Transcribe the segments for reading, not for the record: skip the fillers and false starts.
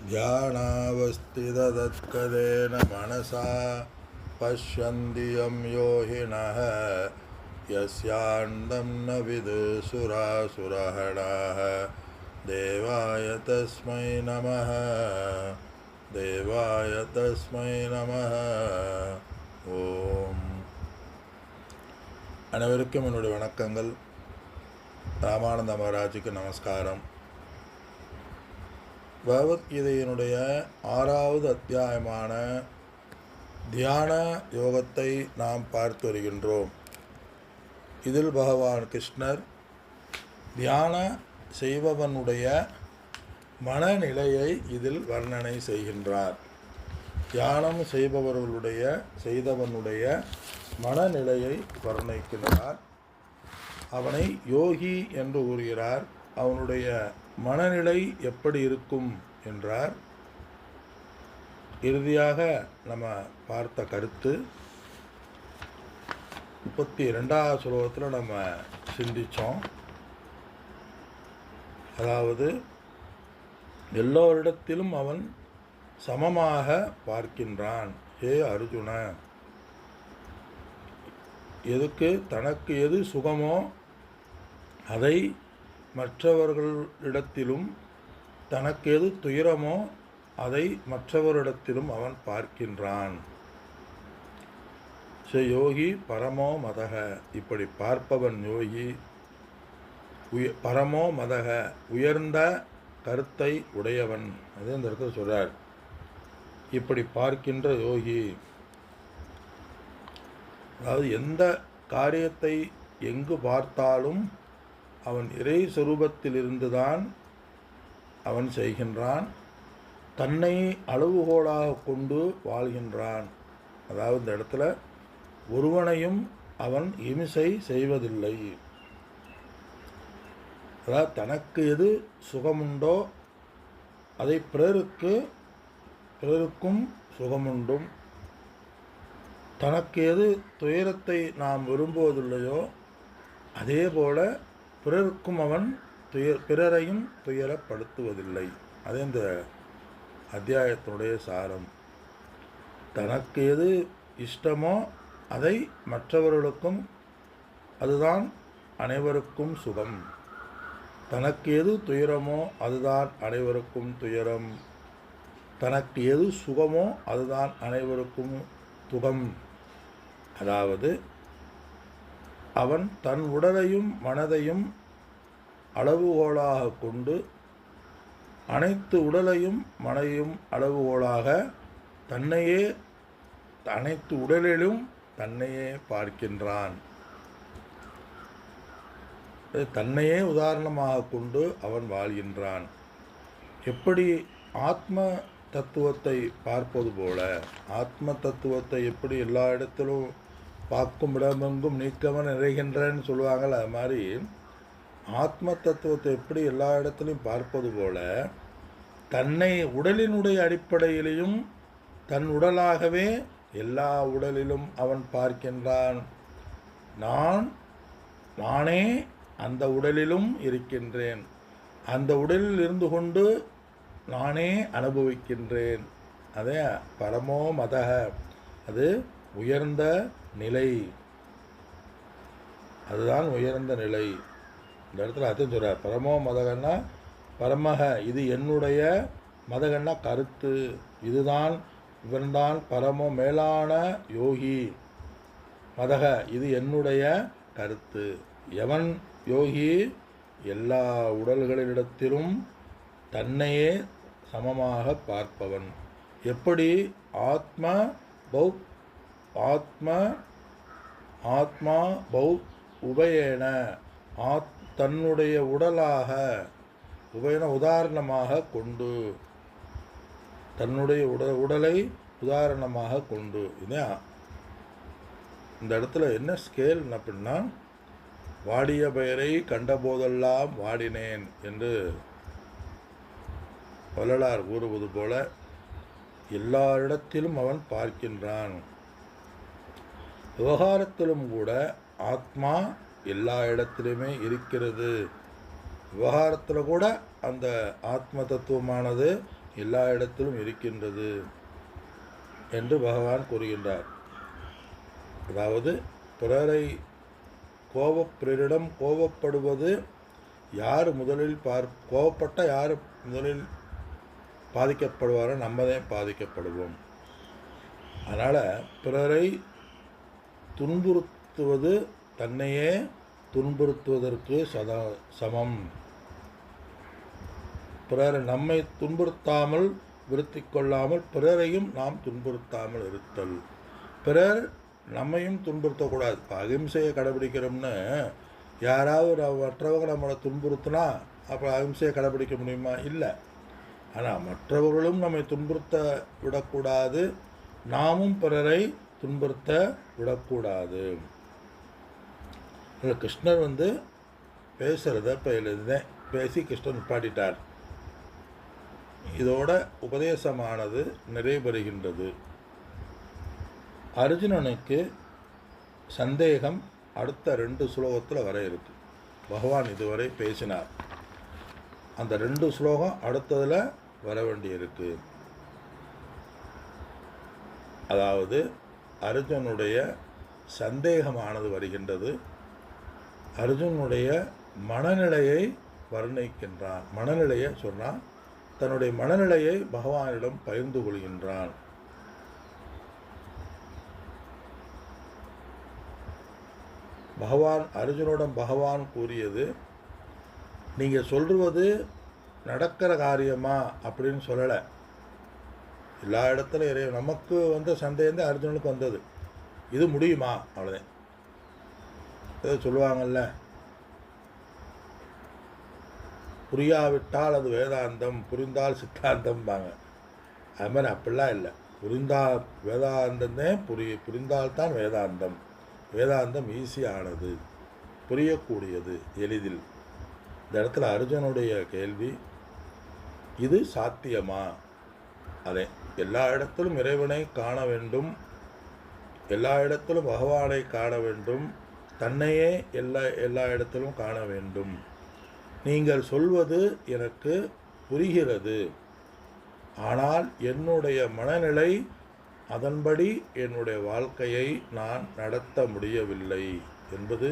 ध्यानावस्थिततत्कदेन मनसा पश्यन्ति यं योगिनः यस्यान्तं न विदुसुरासुरहणाः देवाय तस्मै नमः देवाय तस्मै நமः. ஓம். அனைவருக்கும் என்னுடைய வணக்கங்கள். ராமானந்த மகாராஜுக்கு நமஸ்காரம். பகவத்கீதையினுடைய 6வது அத்தியாயமான தியான யோகத்தை நாம் பார்த்து வருகின்றோம். இதில் பகவான் கிருஷ்ணர் தியான செய்பவனுடைய மனநிலையை இதில் வர்ணனை செய்கின்றார். தியானம் செய்தவனுடைய மனநிலையை வர்ணிக்கின்றார். அவனை யோகி என்று கூறுகிறார். அவனுடைய மனநிலை எப்படி இருக்கும் என்றார். இறுதியாக நம்ம பார்த்த கருத்து 32வது ஸ்லோகத்தில் நம்ம சிந்தித்தோம். அதாவது எல்லோரிடத்திலும் அவன் சமமாக பார்க்கின்றான். ஹே அர்ஜுன, தனக்கு எது சுகமோ அதை மற்றவர்களிடத்திலும், தனக்கு எது துயரமோ அதை மற்றவரிடத்திலும் அவன் பார்க்கின்றான். யோகி பரமோ மதக, இப்படி பார்ப்பவன் யோகி. பரமோ மதக, உயர்ந்த கருத்தை உடையவன். அதே இந்த இடத்துல சொல்றார். இப்படி பார்க்கின்ற யோகி, அதாவது எந்த காரியத்தை எங்கு பார்த்தாலும் அவன் இறை சொரூபத்திலிருந்துதான் அவன் செய்கின்றான். தன்னை அளவுகோலாக கொண்டு வாழ்கின்றான். அதாவது இந்த இடத்துல ஒருவனையும் அவன் இம்சை செய்வதில்லை. அதாவது தனக்கு எது சுகமுண்டோ அதை பிறருக்கும் சுகமுண்டும், தனக்கு எது துயரத்தை நாம் விரும்புவதில்லையோ அதே போல பிறருக்கும் அவன் பிறரையும் துயரப்படுத்துவதில்லை. அதே இந்த அத்தியாயத்தினுடைய சாரம். தனக்கு எது இஷ்டமோ அதை மற்றவர்களுக்கும், அதுதான் அனைவருக்கும் சுகம். தனக்கு எது துயரமோ அதுதான் அனைவருக்கும் துயரம். தனக்கு எது சுகமோ அதுதான் அனைவருக்கும் சுகம். அதாவது அவன் தன் உடலையும் மனதையும் அளவுகோலாக கொண்டு, அனைத்து உடலையும் மனதையும் அளவுகோலாக அனைத்து உடலிலும் தன்னையே பார்க்கின்றான். தன்னையே உதாரணமாக கொண்டு அவன் வாழ்கின்றான். எப்படி ஆத்ம தத்துவத்தை பார்ப்பது போல, ஆத்ம தத்துவத்தை எப்படி எல்லா இடத்திலும் பார்க்கும் இடமெங்கும் நீக்கவன் நிறைகின்றன்னு சொல்லுவாங்கள்ல, அது மாதிரி ஆத்ம தத்துவத்தை எப்படி எல்லா இடத்துலையும் பார்ப்பது போல தன்னை உடலினுடைய அடிப்படையிலையும் தன் உடலாகவே எல்லா உடலிலும் அவன் பார்க்கின்றான். நானே அந்த உடலிலும் இருக்கின்றேன். அந்த உடலில் இருந்து கொண்டு நானே அனுபவிக்கின்றேன். அதே பரமோ மதக, அது உயர்ந்த நிலை. அதுதான் உயர்ந்த நிலை. இந்த இடத்துல அதையும் சொல்கிறார். பரமோ மதகன்னா பரமக, இது என்னுடைய, மதகன்னா கருத்து. இதுதான், இவன்தான் பரமோ மேலான யோகி. மதக, இது என்னுடைய கருத்து. எவன் யோகி? எல்லா உடல்களிடத்திலும் தன்னையே சமமாக பார்ப்பவன். எப்படி? ஆத்மா பௌ உபயேன, தன்னுடைய உடலாக, உபயன உதாரணமாக கொண்டு, தன்னுடைய உடலை உதாரணமாக கொண்டு. இதான் இந்த இடத்துல என்ன ஸ்கேல் அப்படின்னா, வாடிய பெயரை கண்டபோதெல்லாம் வாடினேன் என்று வள்ளலார் கூறுவது போல எல்லா இடத்திலும் அவன் பார்க்கின்றான். விவகாரத்திலும் கூட ஆத்மா எல்லா இடத்திலுமே இருக்கிறது. விவகாரத்தில் கூட அந்த ஆத்ம தத்துவமானது எல்லா இடத்திலும் இருக்கின்றது என்று பகவான் கூறுகின்றார். அதாவது பிறரிடம் கோபப்படுவது யார் முதலில் கோபப்பட்டால் யார் முதலில் பாதிக்கப்படுவாரோ நம்ம தான் பாதிக்கப்படுவோம். அதனால் பிறரை துன்புறுத்துவது தன்னையே துன்புறுத்துவதற்கு சமம். பிறர் நம்மை துன்புறுத்தாமல் விருத்தி கொள்ளாமல் பிறரையும் நாம் துன்புறுத்தாமல் இருத்தல். பிறர் நம்மையும் துன்புறுத்தக்கூடாது. இப்போ அகிம்சையை கடைபிடிக்கிறோம்னு யாராவது மற்றவங்க நம்மளை துன்புறுத்தினா அப்போ அகிம்சையை கடைபிடிக்க முடியுமா? இல்லை. ஆனால் மற்றவர்களும் நம்மை துன்புறுத்த விடக்கூடாது, நாமும் பிறரை துன்புறுத்த விடக்கூடாது. கிருஷ்ணர் பேசுகிறத பயிலுதான் பேசி கிருஷ்ணன் நிப்பாட்டிட்டார். இதோட உபதேசமானது நிறைவேறுகின்றது. அர்ஜுனனுக்கு சந்தேகம் அடுத்த 2 ஸ்லோகத்தில் வர இருக்கு. பகவான் இதுவரை பேசினார். அந்த 2 ஸ்லோகம் அடுத்ததில் வர வேண்டியிருக்கு. அதாவது அர்ஜுனுடைய சந்தேகமானது வருகின்றது. அர்ஜுனுடைய மனநிலையை வர்ணிக்கின்றான். மனநிலையை சொன்னால் தன்னுடைய மனநிலையை பகவானிடம் பகிர்ந்து கொள்கின்றான். பகவான் கூறியது, நீங்கள் சொல்வது நடக்கிற காரியமா அப்படின்னு சொல்லலை. எல்லா இடத்துலையும் நமக்கு வந்த சந்தேகம் அர்ஜுனனுக்கு வந்தது, இது முடியுமா? அவ்வளோதான். ஏதோ சொல்லுவாங்கள்ல, புரியாவிட்டால் அது வேதாந்தம், புரிந்தால் சித்தாந்தம்பாங்க. அது மாதிரி அப்படிலாம் இல்லை. வேதாந்தமே புரிந்தால்தான் வேதாந்தம். வேதாந்தம் ஈஸியானது, புரியக்கூடியது, எளிதில். இந்த இடத்துல அர்ஜுனுடைய கேள்வி, இது சாத்தியமா? அதே எல்லா இடத்திலும் இறைவனை காண வேண்டும், எல்லா இடத்திலும் பகவானை காண வேண்டும், தன்னையே எல்லா இடத்திலும் காண வேண்டும். நீங்கள் சொல்வது எனக்கு புரிகிறது, ஆனால் என்னுடைய மனநிலை அதன்படி என்னுடைய வாழ்க்கையை நான் நடத்த முடியவில்லை என்பது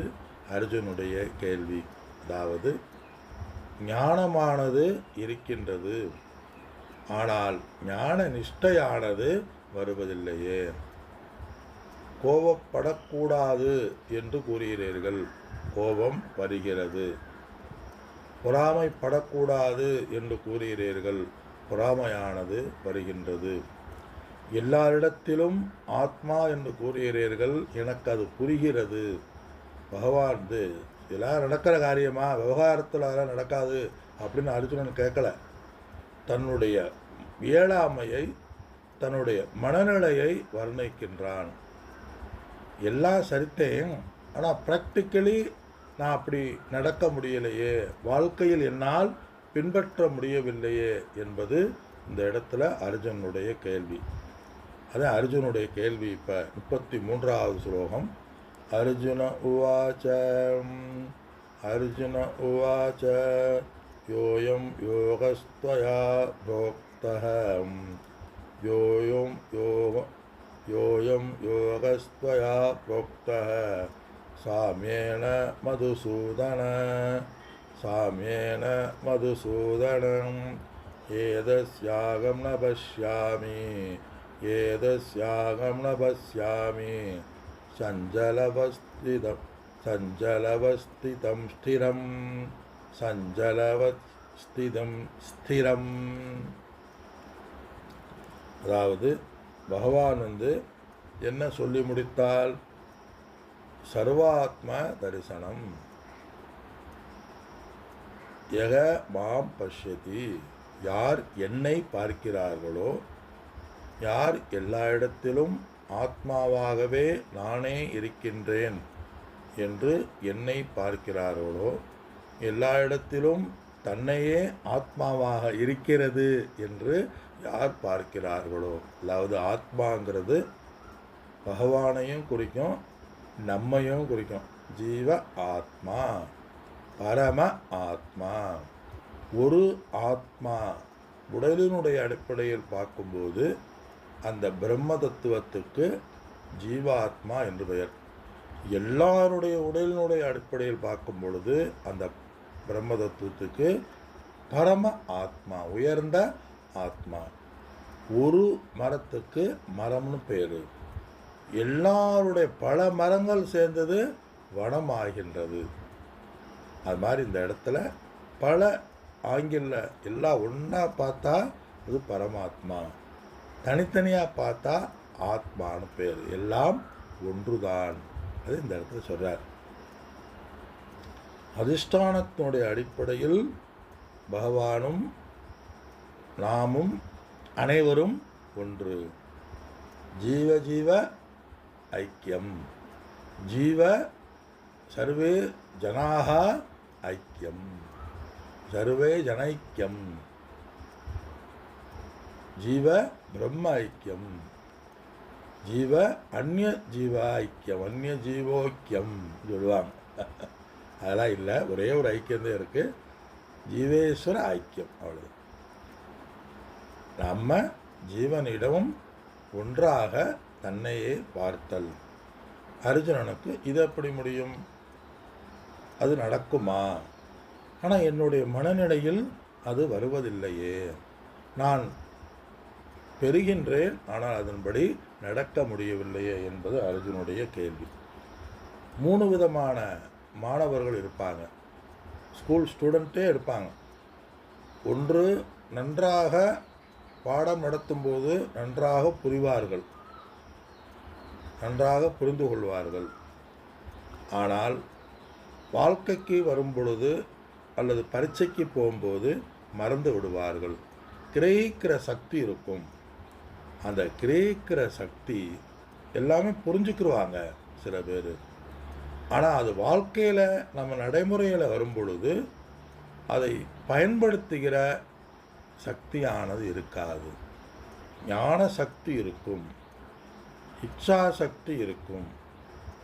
அர்ஜுனுடைய கேள்வி. அதாவது ஞானமானது இருக்கின்றது, ஆனால் ஞான நிஷ்டையானது வருவதில்லையே. கோபப்படக்கூடாது என்று கூறுகிறீர்கள், கோபம் வருகிறது. பொறாமைப்படக்கூடாது என்று கூறுகிறீர்கள், பொறாமையானது வருகின்றது. எல்லாரிடத்திலும் ஆத்மா என்று கூறுகிறீர்கள், எனக்கு அது புரிகிறது. பகவான் எல்லாம் நடக்கிற காரியமா, விவகாரத்தில் அதெல்லாம் நடக்காது அப்படின்னு அர்ஜுனன் கேட்கல. தன்னுடைய இயலாமையை, தன்னுடைய மனநிலையை வர்ணிக்கின்றான். எல்லா சரித்தையும், ஆனால் ப்ராக்டிக்கலி நான் அப்படி நடக்க முடியலையே, வாழ்க்கையில் என்னால் பின்பற்ற முடியவில்லையே என்பது இந்த இடத்துல அர்ஜுனுடைய கேள்வி. அதே அர்ஜுனுடைய கேள்வி. இப்போ 33வது ஸ்லோகம். அர்ஜுன உவாச்ச யோயம் யோகஸ்த்வயா ப்ரோக்தः யோயம் யோகஸ்த்வயா ப்ரோக்தः சாம்யேன மதுசூதனம் ஏதஸ்யாகம் ந பஷ்யாமி சஞ்சலவஸ்திதம் ஸ்திரம். அதாவது பகவான் என்ன சொல்லி முடித்தால், சர்வாத்ம தரிசனம். யக மாம் பஷ்யதி, யார் என்னை பார்க்கிறார்களோ, யார் எல்லா இடத்திலும் ஆத்மாவாகவே நானே இருக்கின்றேன் என்று என்னை பார்க்கிறார்களோ, எல்லா இடத்திலும் தன்னையே ஆத்மாவாக இருக்கிறது என்று யார் பார்க்கிறார்களோ. அதாவது ஆத்மாங்கிறது பகவானையும் குறிக்கும், நம்மையும் குறிக்கும். ஜீவ ஆத்மா, பரம ஆத்மா, ஒரு ஆத்மா, உடலினுடைய அடிப்படையில் பார்க்கும்போது அந்த பிரம்ம தத்துவத்துக்கு ஜீவாத்மா என்று பெயர். எல்லாருடைய உடலினுடைய அடிப்படையில் பார்க்கும் பொழுது அந்த பிரம்ம தத்துவத்துக்கு பரம ஆத்மா, உயர்ந்த ஆத்மா. ஒரு மரத்துக்கு மரம்னு பேர். எல்லாருடைய பல மரங்கள் சேர்ந்தது வனம் ஆகின்றது. அது மாதிரி இந்த இடத்துல பல ஆங்கில எல்லாம் ஒன்றா பார்த்தா அது பரமாத்மா, தனித்தனியாக பார்த்தா ஆத்மான்னு பேர். எல்லாம் ஒன்றுதான். அது இந்த இடத்துல சொல்கிறார். அதிஷ்டானத்தினுடைய அடிப்படையில் பகவானும் நாமும் அனைவரும் ஒன்று. ஜீவ ஜீவ ஐக்கியம். ஜீவ சர்வே ஜனாக ஐக்கியம். சர்வே ஜனைக்கியம். ஜீவ பிரம்ம ஐக்கியம். ஜீவ அந்நிய ஜீவ ஐக்கியம். அந்நிய ஜீவோக்கியம் சொல்லுவாங்க. அதெல்லாம் இல்லை, ஒரே ஒரு ஐக்கியம்தான் இருக்குது, ஜீவேஸ்வர ஐக்கியம். அவ்வளோ. நம்ம ஜீவனிடமும் ஒன்றாக தன்னையே பார்த்தல். அர்ஜுனனுக்கு இது எப்படி முடியும்? அது நடக்குமா? ஆனால் என்னுடைய மனநிலையில் அது வருவதில்லையே. நான் பெறுகின்றேன், ஆனால் அதன்படி நடக்க முடியவில்லையே என்பது அர்ஜுனுடைய கேள்வி. 3 விதமான மாணவர்கள் இருப்பாங்க, ஸ்கூல் ஸ்டூடெண்ட்டே இருப்பாங்க. ஒன்று, நன்றாக பாடம் நடத்தும்போது நன்றாக புரிவார்கள், நன்றாக புரிந்து கொள்வார்கள். ஆனால் வாழ்க்கைக்கு வரும்பொழுது அல்லது பரீட்சைக்கு போகும்போது மறந்து விடுவார்கள். கிரகிக்கிற சக்தி இருக்கும். அந்த கிரகிக்கிற சக்தி எல்லாமே புரிஞ்சுக்கிடுவாங்க சில பேர். ஆனால் அது வாழ்க்கையில் நம்ம நடைமுறையில் வரும்பொழுது அதை பயன்படுத்துகிற சக்தியானது இருக்காது. ஞான சக்தி இருக்கும், இச்சா சக்தி இருக்கும்,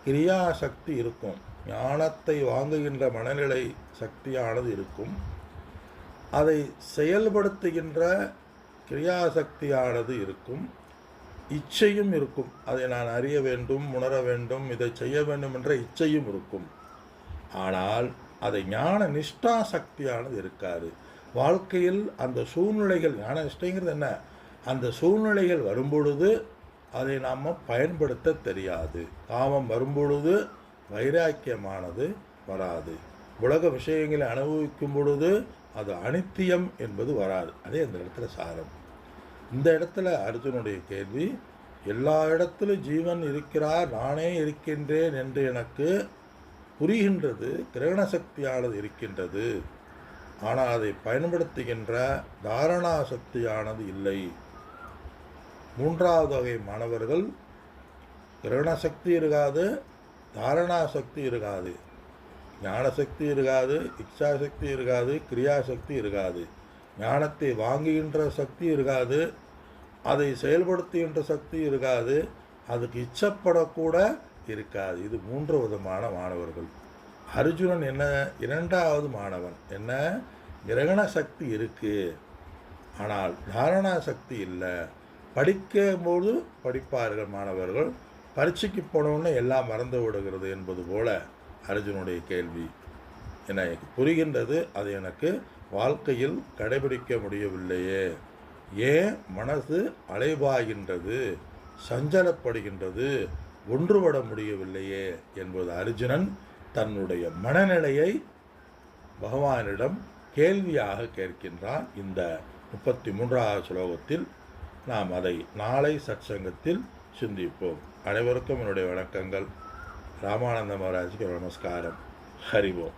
கிரியா சக்தி இருக்கும். ஞானத்தை வாங்குகின்ற மனநிலை சக்தியானது இருக்கும். அதை செயல்படுத்துகின்ற கிரியாசக்தியானது இருக்கும். இச்சையும் இருக்கும். அதை நான் அறிய வேண்டும், உணர வேண்டும், இதை செய்ய வேண்டும் என்ற இச்சையும் இருக்கும். ஆனால் அதை ஞான நிஷ்டா சக்தியானது இருக்காது. வாழ்க்கையில் அந்த சூழ்நிலைகள், ஞான நிஷ்டைங்கிறது என்ன? அந்த சூழ்நிலைகள் வரும்பொழுது அதை நாம் பயன்படுத்த தெரியாது. காமம் வரும்பொழுது வைராக்கியமானது வராது. உலக விஷயங்களை அனுபவிக்கும் பொழுது அது அனித்தியம் என்பது வராது. அதே இந்த இடத்துல சாரம். இந்த இடத்துல அர்ஜுனுடைய கேள்வி, எல்லா இடத்திலும் ஜீவன் இருக்கிறார், நானே இருக்கின்றேன் என்று எனக்கு புரிகின்றது, கிரகண சக்தியானது இருக்கின்றது. ஆனால் அதை பயன்படுத்துகின்ற தாரணா சக்தியானது இல்லை. 3வது வகை மாணவர்கள், கிரகண சக்தி இருக்காது, தாரணா சக்தி இருக்காது, ஞான சக்தி இருக்காது, இச்சா சக்தி இருக்காது, கிரியாசக்தி இருக்காது, ஞானத்தை வாங்குகின்ற சக்தி இருக்காது, அதை செயல்படுத்துகின்ற சக்தி இருக்காது, அதுக்கு இச்சப்படக்கூட இருக்காது. இது 3 விதமான மாணவர்கள். அர்ஜுனன் என்ன? 2வது மாணவன். என்ன? கிரகண சக்தி இருக்குது, ஆனால் தாரணா சக்தி இல்லை. படிக்கும்போது படிப்பார்கள் மாணவர்கள், பரீட்சைக்கு போனவுடனே எல்லாம் மறந்து விடுகிறது என்பது போல அர்ஜுனுடைய கேள்வி. எனக்கு புரிகின்றது, அது எனக்கு வாழ்க்கையில் கடைபிடிக்க முடியவில்லையே. ஏன் மனசு அலைபாய்கின்றது, சஞ்சலப்படுகின்றது, ஒன்றுபட முடியவில்லையே என்பது அர்ஜுனன் தன்னுடைய மனநிலையை பகவானிடம் கேள்வியாக கேட்கின்றான். இந்த 33வது ஸ்லோகத்தில் நாம் அதை நாளை சத்சங்கத்தில் சிந்திப்போம். அனைவருக்கும் என்னுடைய வணக்கங்கள். ராமானந்த மகாராஜுக்கு நமஸ்காரம். ஹரி ஓம்.